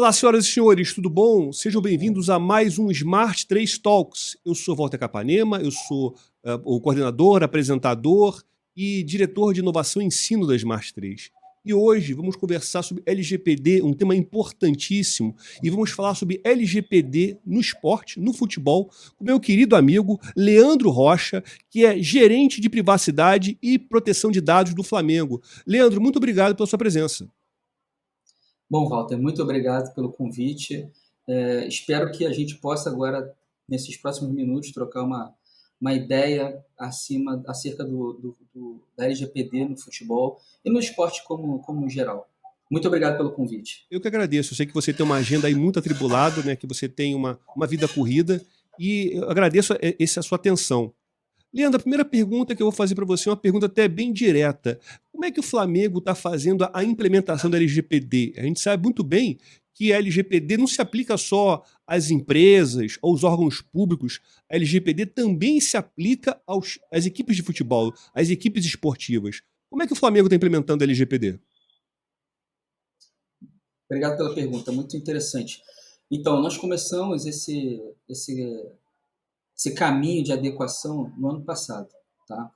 Olá, senhoras e senhores, tudo bom? Sejam bem-vindos a mais um Smart 3 Talks. Eu sou Walter Capanema, eu sou o coordenador, apresentador e diretor de inovação e ensino da Smart 3. E hoje vamos conversar sobre LGPD, um tema importantíssimo, e vamos falar sobre LGPD no esporte, no futebol, com meu querido amigo Leandro Rocha, que é gerente de privacidade e proteção de dados do Flamengo. Leandro, muito obrigado pela sua presença. Bom, Walter, muito obrigado pelo convite. Espero que a gente possa agora, nesses próximos minutos, trocar uma ideia acerca da LGPD no futebol e no esporte como geral. Muito obrigado pelo convite. Eu que agradeço. Eu sei que você tem uma agenda aí muito atribulada, né? Que você tem uma vida corrida e eu agradeço essa sua atenção. Leandro, a primeira pergunta que eu vou fazer para você é uma pergunta até bem direta. Como é que o Flamengo está fazendo a implementação da LGPD? A gente sabe muito bem que a LGPD não se aplica só às empresas, aos órgãos públicos. A LGPD também se aplica às equipes de futebol, às equipes esportivas. Como é que o Flamengo está implementando a LGPD? Obrigado pela pergunta, muito interessante. Então, nós começamos esse caminho de adequação no ano passado, tá?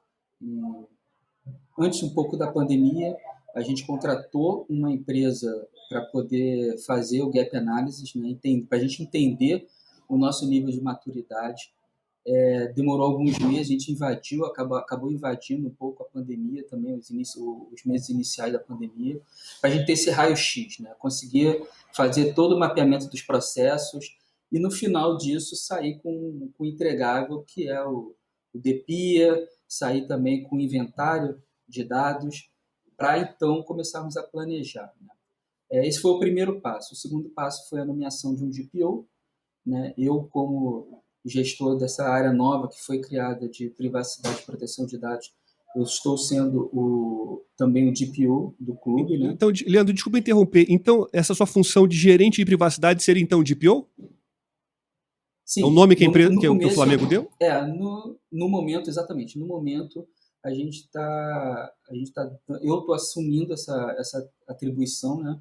Antes um pouco da pandemia, a gente contratou uma empresa para poder fazer o gap analysis, né, para a gente entender o nosso nível de maturidade. Demorou alguns meses, a gente acabou invadindo um pouco a pandemia também, os meses iniciais da pandemia, para a gente ter esse raio-x, né, conseguir fazer todo o mapeamento dos processos e no final disso sair com o entregável que é o DPIA, sair também com o inventário de dados, para então começarmos a planejar, né? Esse foi o primeiro passo. O segundo passo foi a nomeação de um DPO, né? Eu, como gestor dessa área nova que foi criada de privacidade e proteção de dados, eu estou sendo também o DPO do clube, né? Então, Leandro, desculpa interromper. Então, essa sua função de gerente de privacidade seria então DPO? É o Sim, nome que, no que o começo, Flamengo deu? no momento, exatamente, no momento eu estou assumindo essa atribuição, né?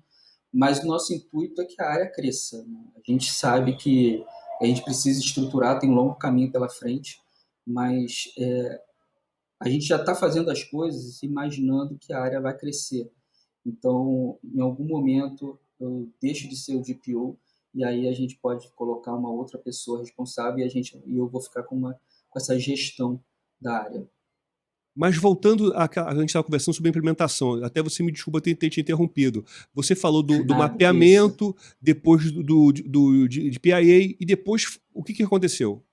Mas o nosso intuito é que a área cresça, né? A gente sabe que a gente precisa estruturar, tem um longo caminho pela frente, mas a gente já está fazendo as coisas imaginando que a área vai crescer. Então, em algum momento, eu deixo de ser o DPO e aí a gente pode colocar uma outra pessoa responsável e eu vou ficar com essa gestão da área. Mas voltando a gente estava conversando sobre a implementação, até você me desculpa ter te interrompido. Você falou do Nada, que isso. mapeamento, depois de PIA, e depois o que aconteceu?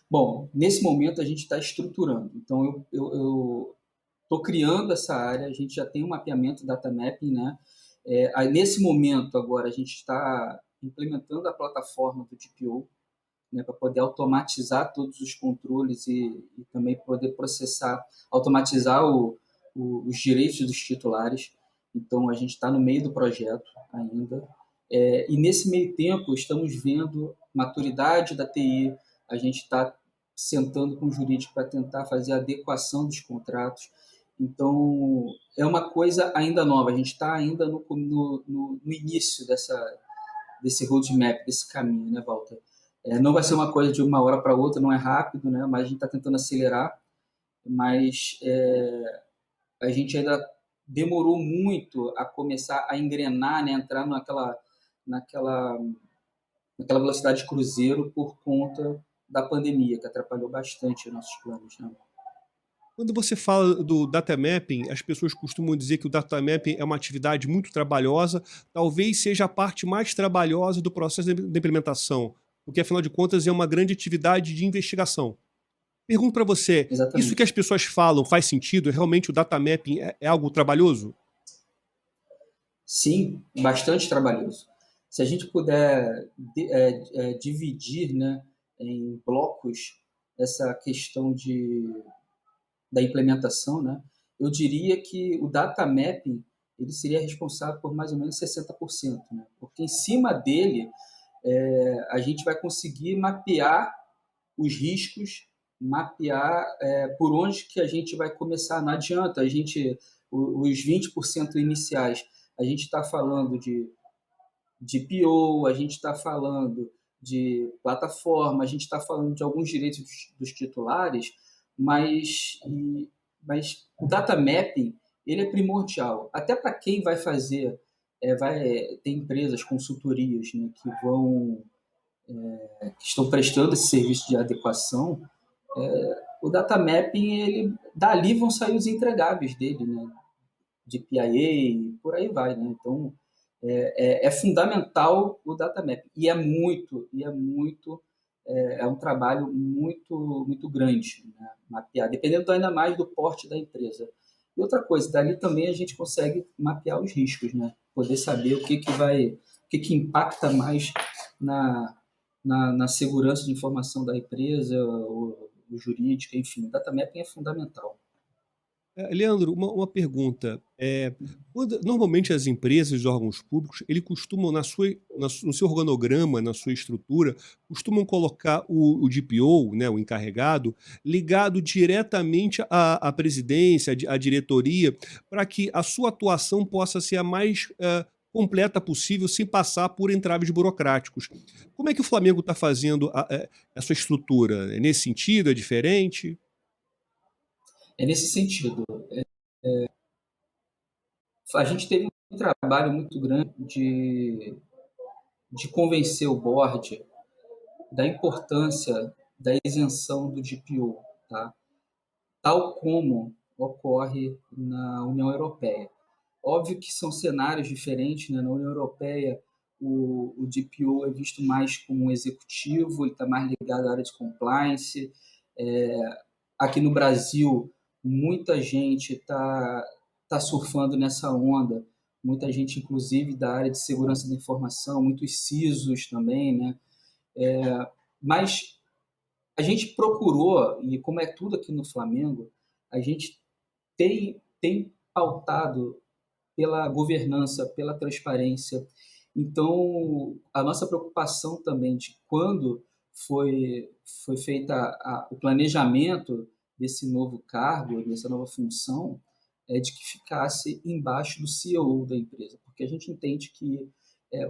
Bom, nesse momento a gente está estruturando. Então, eu estou criando essa área, a gente já tem um mapeamento, data mapping, né? Aí, nesse momento, agora, a gente está implementando a plataforma do DPO, né, para poder automatizar todos os controles e também poder automatizar os direitos dos titulares. Então, a gente está no meio do projeto ainda. E nesse meio tempo, estamos vendo maturidade da TI, a gente está sentando com o jurídico para tentar fazer a adequação dos contratos. Então, é uma coisa ainda nova, a gente está ainda no início desse roadmap, desse caminho, né, Walter? Não vai ser uma coisa de uma hora para outra, não é rápido, né? Mas a gente está tentando acelerar, mas a gente ainda demorou muito a começar a engrenar, né? Entrar naquela velocidade de cruzeiro por conta da pandemia, que atrapalhou bastante os nossos planos, né? Quando você fala do data mapping, as pessoas costumam dizer que o data mapping é uma atividade muito trabalhosa, talvez seja a parte mais trabalhosa do processo da implementação, porque afinal de contas é uma grande atividade de investigação. Pergunto para você, isso que as Exatamente. pessoas falam faz sentido? Realmente o data mapping é algo trabalhoso? Sim, bastante trabalhoso. Se a gente puder dividir, né, em blocos essa questão da implementação, né, eu diria que o data mapping ele seria responsável por mais ou menos 60%, né, porque em cima dele a gente vai conseguir mapear os riscos, mapear por onde que a gente vai começar. Não adianta os 20% iniciais a gente está falando de PO, a gente está falando de plataforma, a gente está falando de alguns direitos dos titulares, mas, mas o data mapping ele é primordial. Até para quem vai fazer, vai ter empresas, consultorias, né, que estão prestando esse serviço de adequação, o data mapping, dali vão sair os entregáveis dele, né, de PIA, por aí vai, né? Então, é fundamental o data map é um trabalho muito grande, né? Mapear, dependendo ainda mais do porte da empresa. E outra coisa, dali também a gente consegue mapear os riscos, né? Poder saber o que impacta mais na segurança de informação da empresa, o jurídica, enfim, o data mapping é fundamental. Leandro, uma pergunta. Normalmente as empresas e os órgãos públicos, eles costumam, no seu organograma, na sua estrutura, costumam colocar o DPO, né, o encarregado, ligado diretamente à presidência, à diretoria, para que a sua atuação possa ser a mais completa possível, sem passar por entraves burocráticos. Como é que o Flamengo está fazendo a sua estrutura? É nesse sentido? É diferente? É nesse sentido. A gente teve um trabalho muito grande de convencer o board da importância da isenção do DPO, tá? Tal como ocorre na União Europeia. Óbvio que são cenários diferentes, né? Na União Europeia, o DPO é visto mais como um executivo, ele está mais ligado à área de compliance. Aqui no Brasil, muita gente tá surfando nessa onda, muita gente, inclusive, da área de segurança da informação, muitos CISOs também, né? Mas a gente procurou, e como é tudo aqui no Flamengo, a gente tem pautado pela governança, pela transparência. Então, a nossa preocupação também de quando foi feita o planejamento desse novo cargo, dessa nova função, é de que ficasse embaixo do CEO da empresa, porque a gente entende que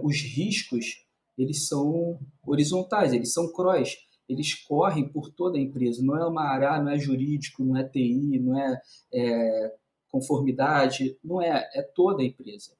os riscos eles são horizontais, eles são cross, eles correm por toda a empresa, não é uma área, não é jurídico, não é TI, não é conformidade, não é toda a empresa.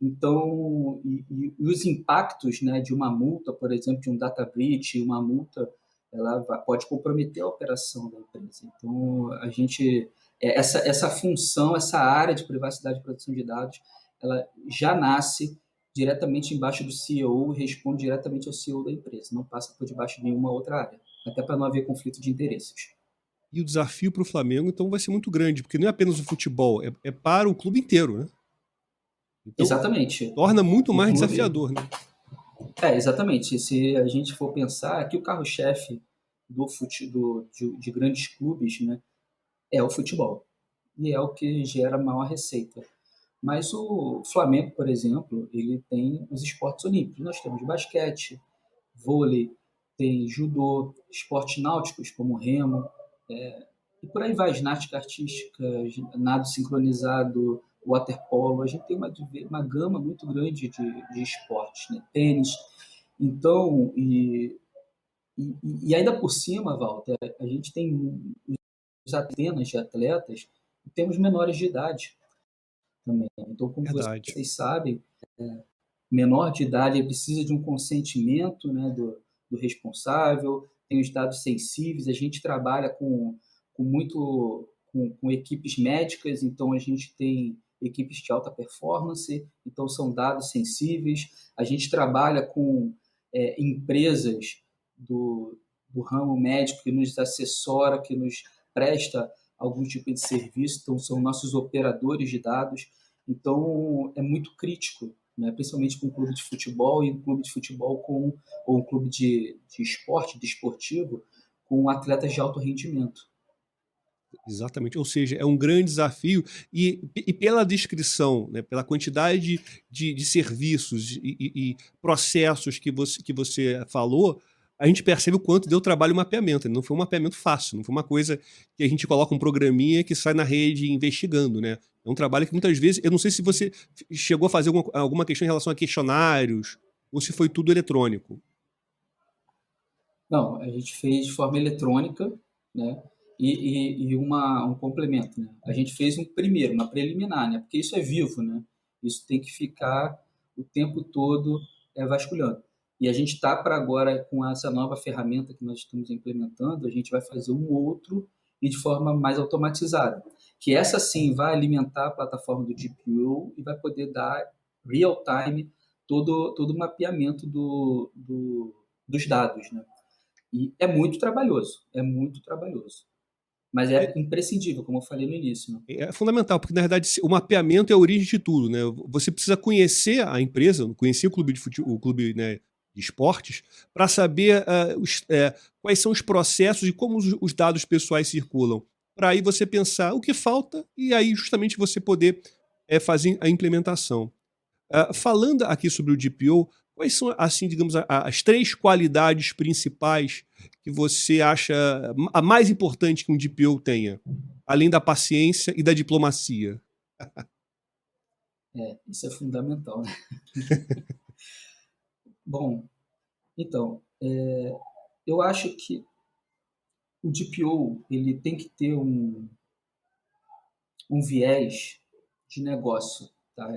Então, e os impactos, né, de uma multa, por exemplo, de um data breach, uma multa, ela pode comprometer a operação da empresa. Então, a gente, essa função, essa área de privacidade e proteção de dados, ela já nasce diretamente embaixo do CEO e responde diretamente ao CEO da empresa, não passa por debaixo de nenhuma outra área, até para não haver conflito de interesses. E o desafio para o Flamengo, então, vai ser muito grande, porque não é apenas o futebol, é para o clube inteiro, né? Então, Exatamente. torna muito O mais clube, desafiador, né? exatamente. Se a gente for pensar que o carro-chefe de grandes clubes, né, é o futebol. E é o que gera maior receita. Mas o Flamengo, por exemplo, ele tem os esportes olímpicos. Nós temos basquete, vôlei, tem judô, esportes náuticos como remo, e por aí vai, ginástica artística, nado sincronizado, waterpolo. A gente tem uma gama muito grande de esportes, né? Tênis. Então, e ainda por cima, Walter, a gente tem os atenas de atletas e temos menores de idade também. Então, como Verdade. vocês sabem, menor de idade precisa de um consentimento, né, do responsável, tem os dados sensíveis, a gente trabalha com equipes médicas, então a gente tem equipes de alta performance, então são dados sensíveis, a gente trabalha com empresas do ramo médico que nos assessora, que nos presta algum tipo de serviço, então são nossos operadores de dados, então é muito crítico, né? Principalmente com um clube de futebol e um clube de futebol ou um clube de esporte, de esportivo, com atletas de alto rendimento. Exatamente, ou seja, é um grande desafio e pela descrição, né, pela quantidade de serviços e processos que você falou, a gente percebe o quanto deu trabalho o mapeamento. Não foi um mapeamento fácil, não foi uma coisa que a gente coloca um programinha que sai na rede investigando, né? É um trabalho que muitas vezes, eu não sei se você chegou a fazer alguma questão em relação a questionários, ou se foi tudo eletrônico. Não, a gente fez de forma eletrônica, né? E um complemento, né? A gente fez uma preliminar, né? Porque isso é vivo, né? Isso tem que ficar o tempo todo vasculhando. E a gente está para agora, com essa nova ferramenta que nós estamos implementando, a gente vai fazer um outro e de forma mais automatizada. Que essa sim vai alimentar a plataforma do GPU e vai poder dar real-time todo o mapeamento dos dados, né? E é muito trabalhoso. Mas é imprescindível, como eu falei no início. Né? É fundamental, porque na verdade o mapeamento é a origem de tudo, né? Você precisa conhecer a empresa, conhecer o clube o clube, né, de esportes, para saber quais são os processos e como os dados pessoais circulam. Para aí você pensar o que falta e aí justamente você poder fazer a implementação. Falando aqui sobre o DPO, quais são, assim, digamos, as três qualidades principais que você acha a mais importante que um DPO tenha, além da paciência e da diplomacia? Isso é fundamental. Né? Bom, então, eu acho que o DPO ele tem que ter um viés de negócio. Tá?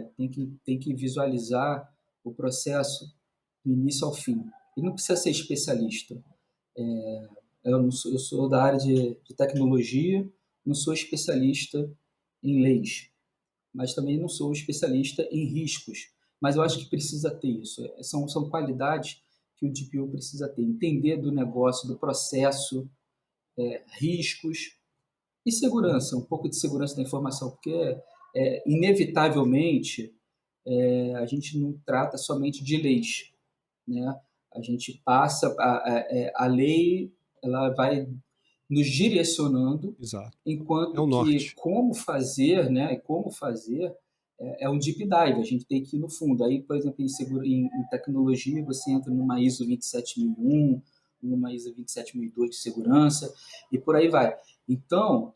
Tem que visualizar o processo do início ao fim. Ele não precisa ser especialista. Eu sou da área de tecnologia, não sou especialista em leis, mas também não sou especialista em riscos. Mas eu acho que precisa ter isso. São qualidades que o DPO precisa ter. Entender do negócio, do processo, riscos e segurança, um pouco de segurança da informação, porque inevitavelmente a gente não trata somente de leis, né? A gente passa a lei, ela vai nos direcionando, Exato. É enquanto o que norte. como fazer, né? Como fazer um deep dive, a gente tem que ir no fundo. Aí, por exemplo, em tecnologia, você entra numa ISO 27001, numa ISO 27002 de segurança, e por aí vai. Então,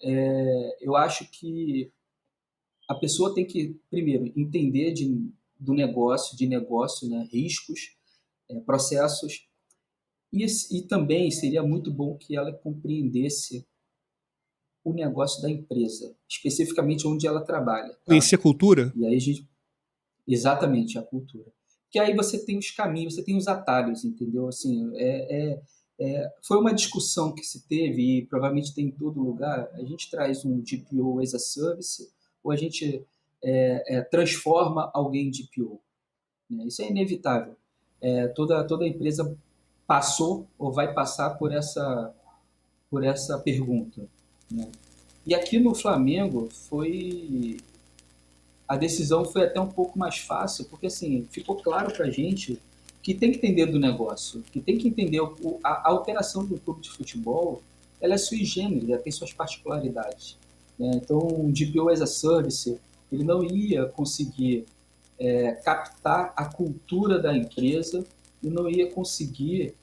eu acho que a pessoa tem que, primeiro, entender de negócio, né, riscos, processos, e também seria muito bom que ela compreendesse o negócio da empresa, especificamente onde ela trabalha. Tá? Conhecer a cultura? E aí a gente, exatamente, a cultura. Que aí você tem os caminhos, você tem os atalhos, entendeu? Assim, foi uma discussão que se teve e provavelmente tem em todo lugar. A gente traz um DPO as a service ou a gente transforma alguém em DPO. Né? Isso é inevitável. Toda empresa passou ou vai passar por essa pergunta. Né? E aqui no Flamengo a decisão foi até um pouco mais fácil, porque assim, ficou claro para a gente que tem que entender do negócio, que tem que entender a operação do clube de futebol, ela é sui generis, ela tem suas particularidades. Né? Então, um DPO as a Service, ele não ia conseguir captar a cultura da empresa e não ia conseguir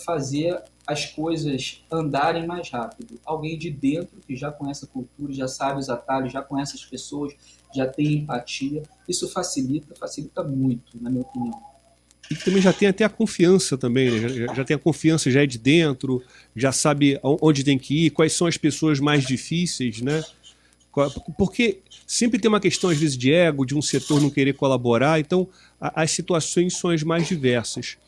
fazer as coisas andarem mais rápido. Alguém de dentro que já conhece a cultura, já sabe os atalhos, já conhece as pessoas, já tem empatia, isso facilita muito, na minha opinião. E também já tem até a confiança também, né? Já tem a confiança, já é de dentro, já sabe onde tem que ir, quais são as pessoas mais difíceis, né? Porque sempre tem uma questão, às vezes, de ego, de um setor não querer colaborar, então as situações são as mais diversas.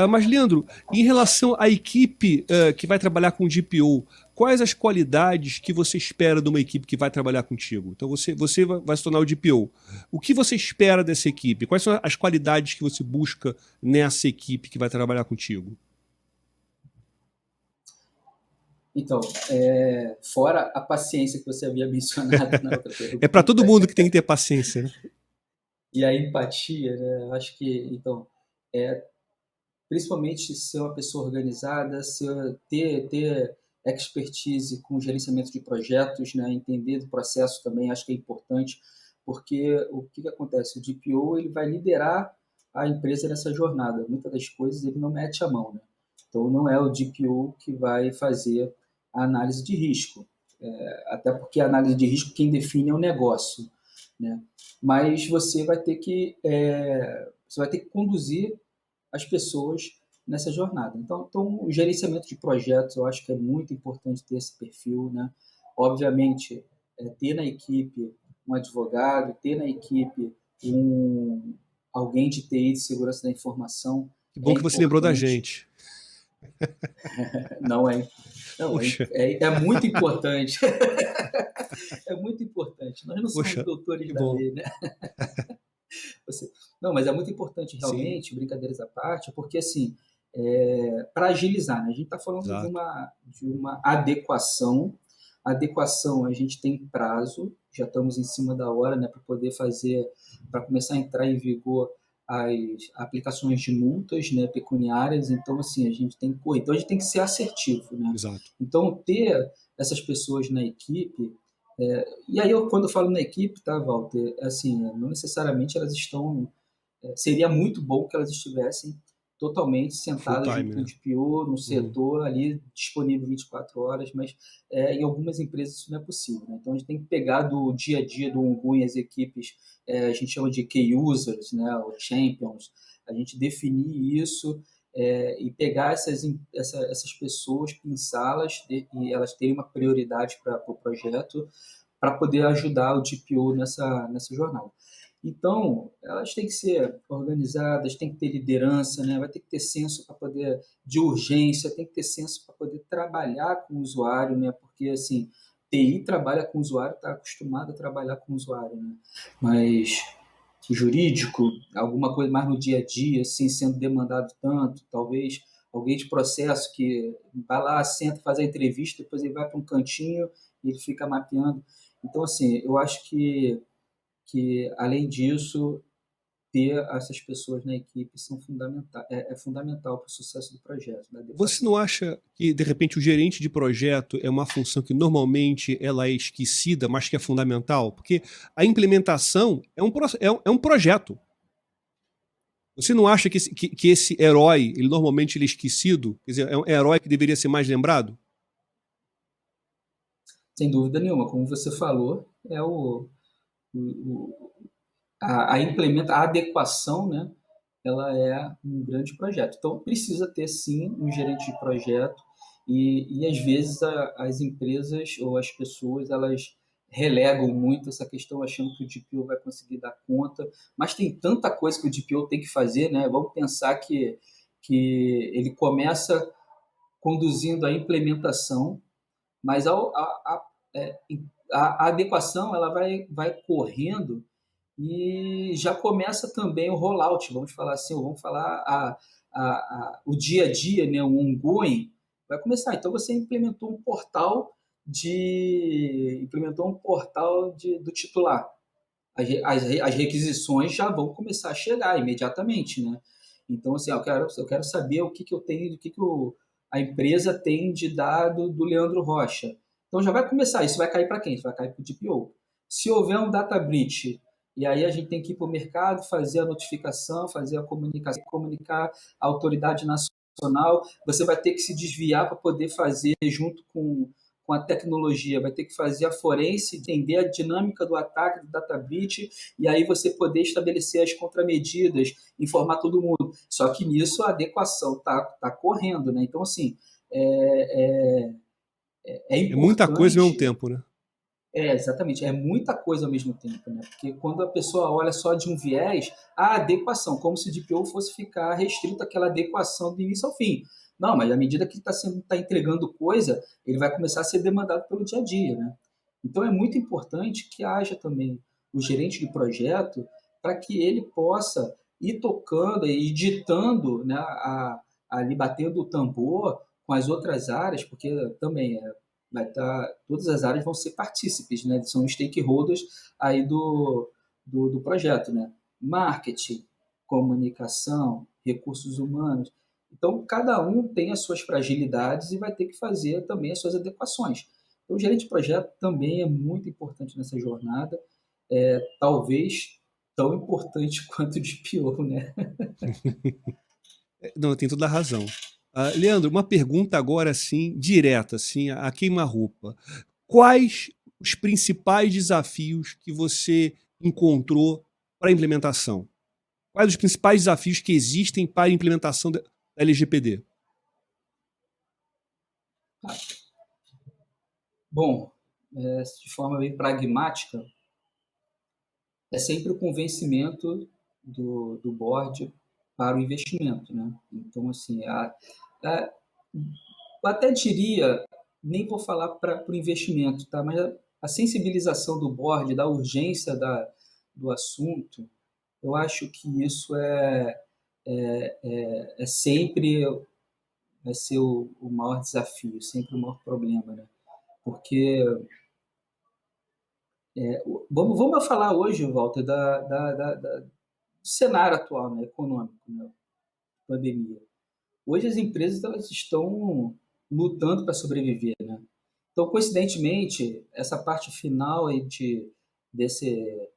Mas, Leandro, em relação à equipe que vai trabalhar com o DPO, quais as qualidades que você espera de uma equipe que vai trabalhar contigo? Então, você vai se tornar o DPO. O que você espera dessa equipe? Quais são as qualidades que você busca nessa equipe que vai trabalhar contigo? Então, fora a paciência que você havia mencionado na outra É para todo pergunta, mundo que tem que ter paciência, né? e a empatia, né? Eu acho que, então, principalmente ser uma pessoa organizada, ter expertise com gerenciamento de projetos, né? Entender do processo também, acho que é importante, porque o que acontece? O DPO ele vai liderar a empresa nessa jornada. Muitas das coisas ele não mete a mão, né? Então, não é o DPO que vai fazer a análise de risco, até porque a análise de risco quem define é o negócio, né? Mas você vai ter que conduzir as pessoas nessa jornada. Então, o gerenciamento de projetos, eu acho que é muito importante ter esse perfil, né? Obviamente, ter na equipe um advogado, ter na equipe alguém de TI, de segurança da informação, Que é bom que você lembrou da importante. gente. Não é, não, Poxa, é muito importante. É muito importante. Nós não somos poxa, doutores que da bom. lei, né? Não, mas é muito importante Sim, realmente, brincadeiras à parte, porque assim, para agilizar, né? A gente está falando de exato. uma adequação. Adequação, a gente tem prazo, já estamos em cima da hora, né, para começar a entrar em vigor as aplicações de multas, né, pecuniárias. Então, assim, a gente tem que correr. Então, a gente tem que ser assertivo, né? Exato. Então, ter essas pessoas na equipe. E aí, quando eu falo na equipe, tá, Walter? Assim, não necessariamente elas estão. Seria muito bom que elas estivessem totalmente Full sentadas junto time, com o né? DPO, no Uhum. setor, ali disponível 24 horas, mas em algumas empresas isso não é possível, né? Então a gente tem que pegar do dia a dia do ongoing as equipes, a gente chama de key users, né, ou champions, a gente definir isso e pegar essas pessoas, pensá-las e elas terem uma prioridade para o projeto para poder ajudar o DPO nessa jornada. Então, elas têm que ser organizadas, tem que ter liderança, né? Vai ter que ter senso para poder de urgência, tem que ter senso para poder trabalhar com o usuário, né? Porque assim, TI trabalha com o usuário, está acostumado a trabalhar com o usuário, né? Mas jurídico, alguma coisa mais no dia a dia, assim, sendo demandado tanto, talvez alguém de processo que vai lá, senta, faz a entrevista, depois ele vai para um cantinho e ele fica mapeando. Então, assim, eu acho que além disso, ter essas pessoas na equipe é fundamental para o sucesso do projeto, da Você adequação. não acha que, de repente, o gerente de projeto é uma função que normalmente ela é esquecida, mas que é fundamental? Porque a implementação é um projeto. Você não acha que esse herói, ele normalmente ele é esquecido? Quer dizer, é um herói que deveria ser mais lembrado? Sem dúvida nenhuma, como você falou, é o, a adequação, né? Ela é um grande projeto. Então, precisa ter, sim, um gerente de projeto e às vezes, as empresas ou as pessoas, elas relegam muito essa questão, achando que o DPO vai conseguir dar conta, mas tem tanta coisa que o DPO tem que fazer, né? Vamos pensar que ele começa conduzindo a implementação, mas é, a adequação ela vai correndo e já começa também o rollout, vamos falar assim, vamos falar o dia a dia, né, o ongoing, vai começar. Então você implementou um portal do titular. As requisições já vão começar a chegar imediatamente, né? Então, assim, eu quero saber o que, que eu tenho, a empresa tem de dado do Leandro Rocha. Então já vai começar, isso vai cair para quem? Isso vai cair para o DPO. Se houver um data breach, e aí a gente tem que ir para o mercado, fazer a notificação, fazer a comunicação, comunicar à autoridade nacional, você vai ter que se desviar para poder fazer junto com a tecnologia, vai ter que fazer a forense, entender a dinâmica do ataque, do data breach, e aí você poder estabelecer as contramedidas, informar todo mundo. Só que nisso a adequação está correndo, né? Então, assim, é, é É muita coisa ao mesmo importante. tempo, né? Exatamente, é muita coisa ao mesmo tempo, né? Porque quando a pessoa olha só de um viés, a adequação, como se o DPO fosse ficar restrito àquela adequação do início ao fim. Não, mas à medida que tá entregando coisa, ele vai começar a ser demandado pelo dia a dia, né? Então é muito importante que haja também o gerente de projeto para que ele possa ir tocando e ditando, né, ali batendo o tambor com as outras áreas, porque também todas as áreas vão ser partícipes, né? São stakeholders aí do projeto, né? Marketing, comunicação, recursos humanos. Então, cada um tem as suas fragilidades e vai ter que fazer também as suas adequações. Então, o gerente de projeto também é muito importante nessa jornada, talvez tão importante quanto o DPO, né? Não, tem toda a razão. Leandro, uma pergunta agora, assim, direta, assim, a queima-roupa. Quais os principais desafios que você encontrou para a implementação? Quais os principais desafios que existem para a implementação da LGPD? Bom, de forma bem pragmática, é sempre o convencimento do board para o investimento, né? Então, assim, a, eu até diria, nem vou falar para o investimento, tá? Mas a sensibilização do board, da urgência do assunto, eu acho que isso é sempre vai ser o maior desafio, sempre o maior problema, né? Porque vamos falar hoje, Walter, do cenário atual, né, econômico, né, pandemia. Hoje as empresas elas estão lutando para sobreviver, né? Então, coincidentemente, essa parte final aí desse,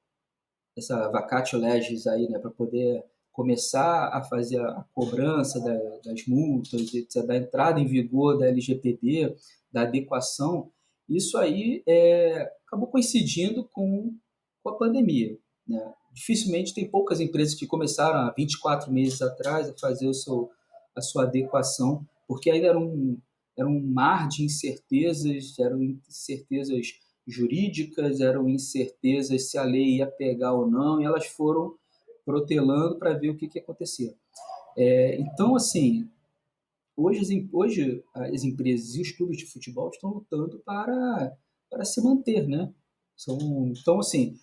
dessa vacatio legis aí, né, para poder começar a fazer a cobrança das multas, etc., da entrada em vigor da LGPD, da adequação, isso aí acabou coincidindo com a pandemia, né? Dificilmente tem poucas empresas que começaram há 24 meses atrás a fazer a sua adequação, porque ainda era um mar de incertezas, eram incertezas jurídicas, eram incertezas se a lei ia pegar ou não, e elas foram protelando para ver o que ia acontecer. Então, assim, hoje as empresas e os clubes de futebol estão lutando para se manter, né? Então, assim,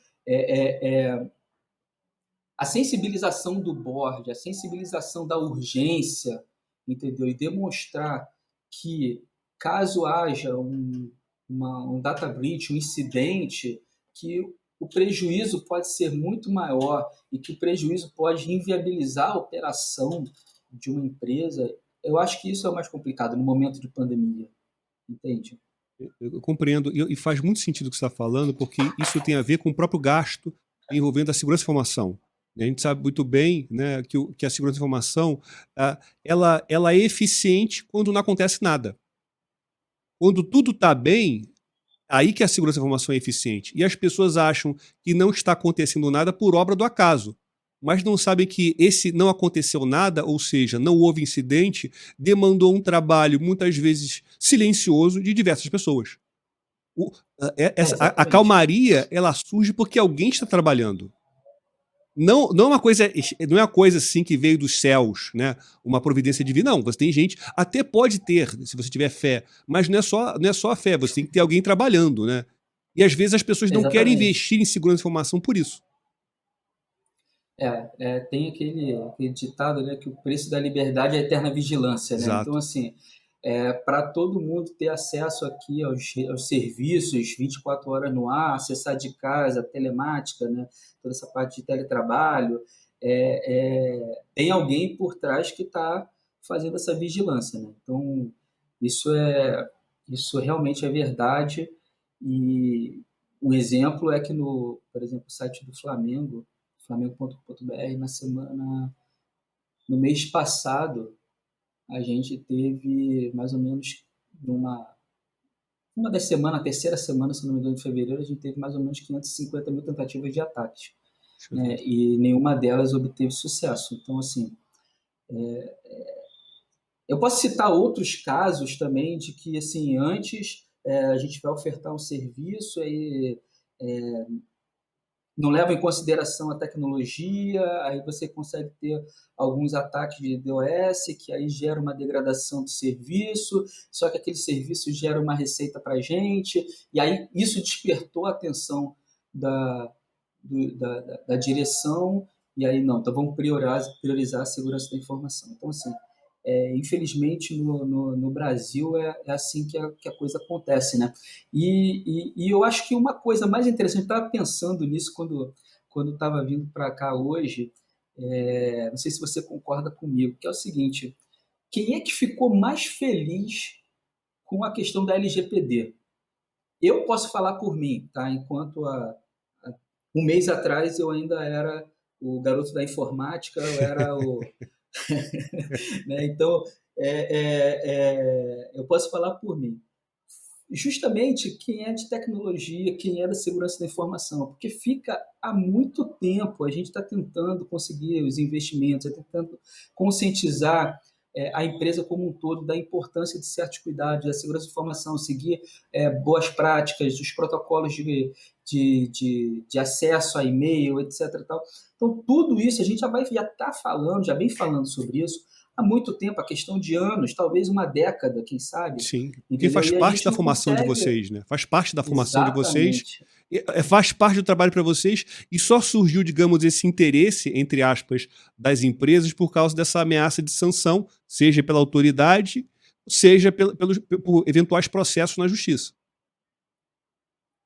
a sensibilização do board, a sensibilização da urgência, entendeu? E demonstrar que caso haja um data breach, um incidente, que o prejuízo pode ser muito maior e que o prejuízo pode inviabilizar a operação de uma empresa, eu acho que isso é o mais complicado no momento de pandemia, entende? Eu compreendo, e faz muito sentido o que você está falando, porque isso tem a ver com o próprio gasto envolvendo a segurança da informação. Né? A gente sabe muito bem, né, que a segurança da informação ela é eficiente quando não acontece nada. Quando tudo está bem, aí que a segurança da informação é eficiente. E as pessoas acham que não está acontecendo nada por obra do acaso. Mas não sabem que esse não aconteceu nada, ou seja, não houve incidente, demandou um trabalho muitas vezes silencioso de diversas pessoas. A Exatamente. calmaria ela surge porque alguém está trabalhando. Não é uma coisa assim que veio dos céus, né? Uma providência divina. Não, você tem gente, até pode ter, se você tiver fé, mas não é só a fé, você tem que ter alguém trabalhando, né? E às vezes as pessoas não querem Exatamente. investir em segurança de informação por isso. Tem aquele ditado, né, que o preço da liberdade é a eterna vigilância, né? Então, Exato. assim, para todo mundo ter acesso aqui aos serviços 24 horas no ar, acessar de casa, telemática, né, toda essa parte de teletrabalho, tem alguém por trás que está fazendo essa vigilância, né? Então, isso isso realmente é verdade. E um exemplo é que por exemplo, o site do Flamengo, flamengo.com.br, no mês passado, a gente teve mais ou menos uma das semanas, a terceira semana, se não me engano, de fevereiro, a gente teve mais ou menos 550 mil tentativas de ataques, Deixa eu né? ver. E nenhuma delas obteve sucesso. Então, assim, eu posso citar outros casos também de que, assim, antes a gente vai ofertar um serviço e não leva em consideração a tecnologia, aí você consegue ter alguns ataques de DOS, que aí gera uma degradação do serviço, só que aquele serviço gera uma receita para a gente, e aí isso despertou a atenção da, da direção, e aí não, então vamos priorizar a segurança da informação. Então, assim, infelizmente no Brasil é assim que a coisa acontece, né? E eu acho que uma coisa mais interessante, eu estava pensando nisso quando estava vindo para cá hoje, não sei se você concorda comigo, que é o seguinte: quem é que ficou mais feliz com a questão da LGPD? Eu posso falar por mim, tá? Enquanto um mês atrás eu ainda era o garoto da informática, eu era o né? Então, Eu posso falar por mim. Justamente quem é de tecnologia, quem é da segurança da informação, porque fica há muito tempo, a gente está tentando conseguir os investimentos, tentando conscientizar a empresa como um todo da importância de certos cuidados, da segurança da informação, seguir boas práticas, os protocolos de acesso a e-mail, etc. Tal. Então, tudo isso a gente já está falando, já vem falando sobre isso há muito tempo, a questão de anos, talvez uma década, quem sabe, Sim, porque entendeu? faz E a parte gente da não formação de consegue. vocês, né? Faz parte da formação de vocês, Exatamente. faz parte do trabalho para vocês e só surgiu, digamos, esse interesse, entre aspas, das empresas por causa dessa ameaça de sanção, seja pela autoridade, seja por eventuais processos na justiça.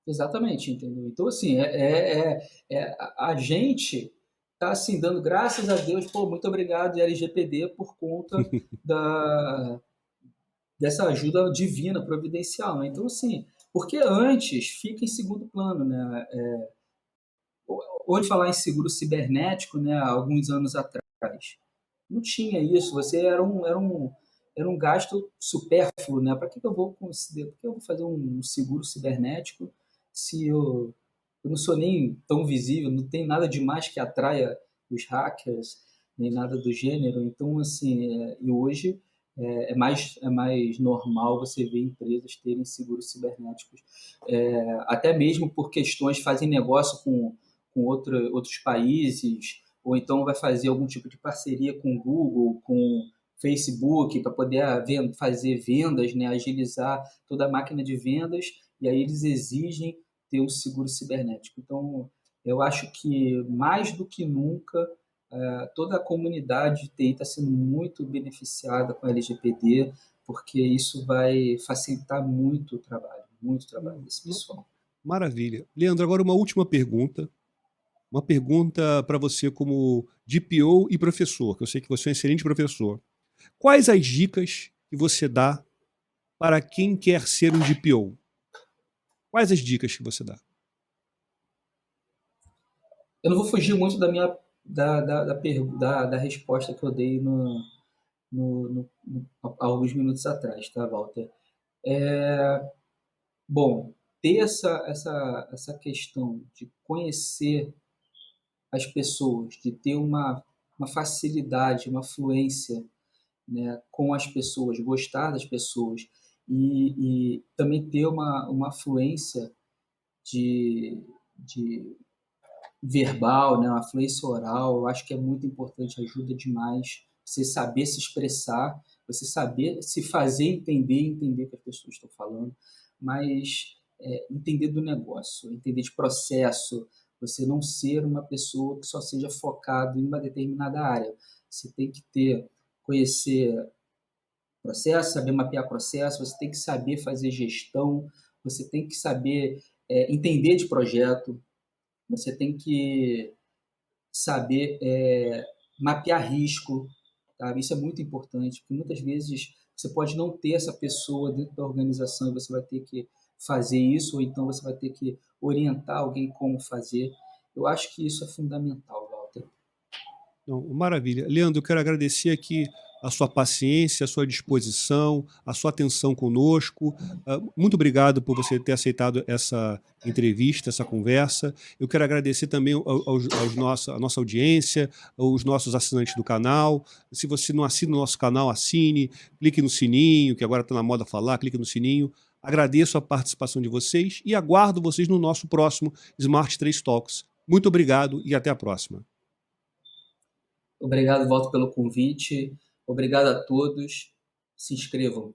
Exatamente, entendeu? Então, assim, a gente está assim, dando graças a Deus, pô, muito obrigado, LGPD, por conta da, dessa ajuda divina, providencial, né? Então, assim, porque antes fica em segundo plano, né? Hoje falar em seguro cibernético, né, há alguns anos atrás, não tinha isso, você era um gasto supérfluo, né? Para que eu vou considerar, por que eu vou fazer um seguro cibernético se eu não sou nem tão visível, não tem nada demais que atraia os hackers, nem nada do gênero. Então, assim, e hoje é mais normal você ver empresas terem seguros cibernéticos, até mesmo por questões, fazem negócio com outros países, ou então vai fazer algum tipo de parceria com o Google, com Facebook, para poder fazer vendas, né, agilizar toda a máquina de vendas, e aí eles exigem ter um seguro cibernético. Então, eu acho que mais do que nunca, toda a comunidade de TI está sendo muito beneficiada com a LGPD, porque isso vai facilitar muito o trabalho desse pessoal. Maravilha. Leandro, agora uma última pergunta. Uma pergunta para você como DPO e professor, que eu sei que você é um excelente professor. Quais as dicas que você dá para quem quer ser um DPO? Quais as dicas que você dá? Eu não vou fugir muito da resposta que eu dei há alguns minutos atrás, tá, Walter? Bom, ter essa questão de conhecer as pessoas, de ter uma facilidade, uma fluência, né, com as pessoas, gostar das pessoas e também ter uma fluência de verbal, né, uma fluência oral, eu acho que é muito importante, ajuda demais você saber se expressar, você saber se fazer entender o que as pessoas estão falando, mas entender do negócio, entender de processo, você não ser uma pessoa que só seja focado em uma determinada área. Você tem que conhecer processo, saber mapear processo, você tem que saber fazer gestão, você tem que saber entender de projeto, você tem que saber mapear risco, tá? Isso é muito importante, porque muitas vezes você pode não ter essa pessoa dentro da organização e você vai ter que fazer isso, ou então você vai ter que orientar alguém como fazer. Eu acho que isso é fundamental, Walter. Não, maravilha. Leandro, eu quero agradecer aqui a sua paciência, a sua disposição, a sua atenção conosco. Muito obrigado por você ter aceitado essa entrevista, essa conversa. Eu quero agradecer também a nossa audiência, aos nossos assinantes do canal. Se você não assina o nosso canal, assine, clique no sininho, que agora está na moda falar, clique no sininho. Agradeço a participação de vocês e aguardo vocês no nosso próximo Smart 3 Talks. Muito obrigado e até a próxima. Obrigado, Walter, pelo convite. Obrigado a todos. Se inscrevam.